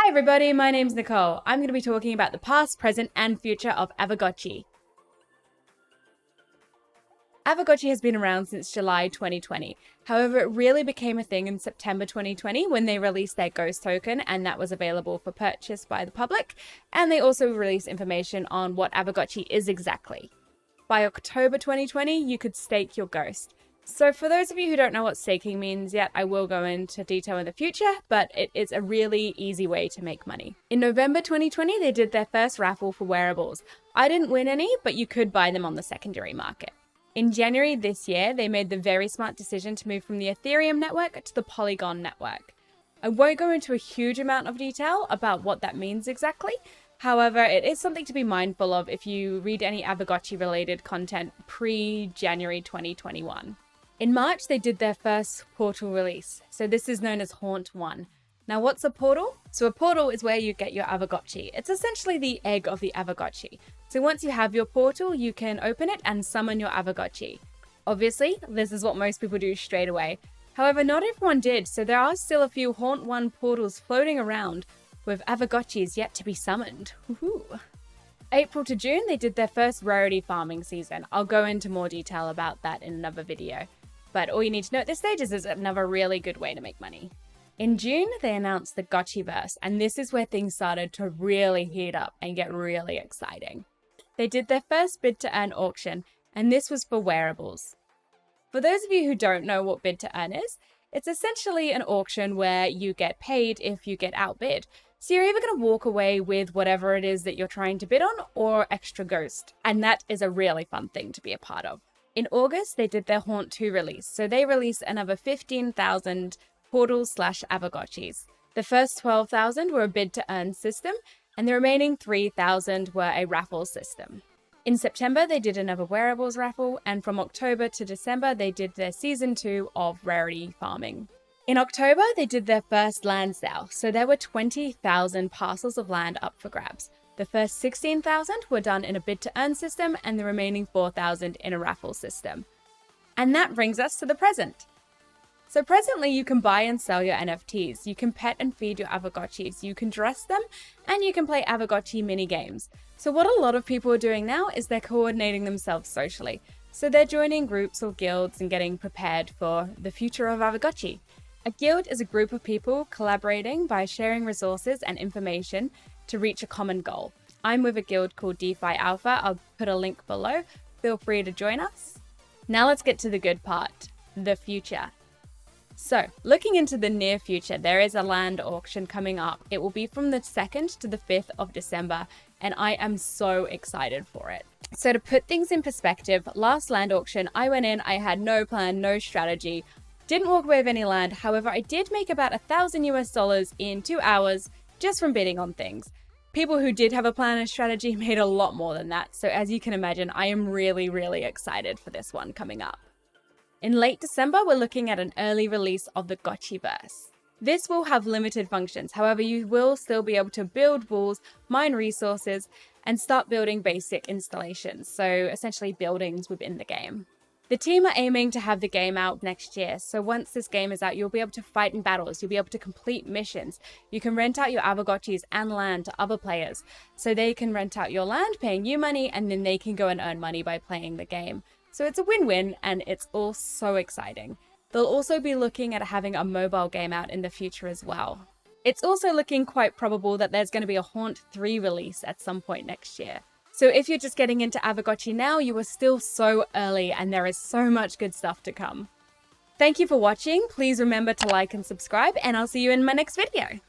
Hi everybody, my name's Nicole. I'm going to be talking about the past, present, and future of Aavegotchi. Aavegotchi has been around since July 2020. However, it really became a thing in September 2020 when they released their Ghost token, and that was available for purchase by the public. And they also released information on what Aavegotchi is exactly. By October 2020, you could stake your Ghost. So for those of you who don't know what staking means yet, I will go into detail in the future, but it is a really easy way to make money. In November 2020, they did their first raffle for wearables. I didn't win any, but you could buy them on the secondary market. In January this year, they made the very smart decision to move from the Ethereum network to the Polygon Network. I won't go into a huge amount of detail about what that means exactly. However, it is something to be mindful of if you read any Aavegotchi related content pre-January 2021. In March, they did their first portal release. So this is known as Haunt 1. Now, what's a portal? So a portal is where you get your Aavegotchi. It's essentially the egg of the Aavegotchi. So once you have your portal, you can open it and summon your Aavegotchi. Obviously, this is what most people do straight away. However, not everyone did, so there are still a few Haunt 1 portals floating around with Aavegotchis yet to be summoned. Woohoo! April to June, they did their first Rarity Farming season. I'll go into more detail about that in another video. But all you need to know at this stage is it's another really good way to make money. In June, they announced the Gotchiverse, and this is where things started to really heat up and get really exciting. They did their first bid to earn auction, and this was for wearables. For those of you who don't know what bid to earn is, it's essentially an auction where you get paid if you get outbid. So you're either going to walk away with whatever it is that you're trying to bid on or extra ghost, and that is a really fun thing to be a part of. In August, they did their Haunt 2 release, so they released another 15,000 portals/Aavegotchis. The first 12,000 were a bid-to-earn system, and the remaining 3,000 were a raffle system. In September, they did another wearables raffle, and from October to December, they did their Season 2 of Rarity Farming. In October, they did their first land sale, so there were 20,000 parcels of land up for grabs. The first 16,000 were done in a bid-to-earn system and the remaining 4,000 in a raffle system. And that brings us to the present. So presently you can buy and sell your NFTs, you can pet and feed your Aavegotchis, you can dress them, and you can play Aavegotchi mini games. So what a lot of people are doing now is they're coordinating themselves socially. So they're joining groups or guilds and getting prepared for the future of Aavegotchi. A guild is a group of people collaborating by sharing resources and information to reach a common goal. I'm with a guild called Defi Alpha. I'll put a link below. Feel free to join us. Now let's get to the good part, the future. So, looking into the near future, there is a land auction coming up. It will be from the 2nd to the 5th of December, and I am so excited for it. So to put things in perspective, last land auction, I went in, I had no plan, no strategy, didn't walk away with any land. However, I did make about $1,000 in 2 hours just from bidding on things. People who did have a plan and strategy made a lot more than that. So as you can imagine, I am really, really excited for this one coming up. In late December, we're looking at an early release of the Gotchiverse. This will have limited functions. However, you will still be able to build walls, mine resources, and start building basic installations. So essentially buildings within the game. The team are aiming to have the game out next year, so once this game is out, you'll be able to fight in battles, you'll be able to complete missions, you can rent out your Aavegotchis and land to other players, so they can rent out your land, paying you money, and then they can go and earn money by playing the game. So it's a win-win, and it's all so exciting. They'll also be looking at having a mobile game out in the future as well. It's also looking quite probable that there's going to be a Haunt 3 release at some point next year. So if you're just getting into Aavegotchi now, you are still so early and there is so much good stuff to come. Thank you for watching. Please remember to like and subscribe, and I'll see you in my next video.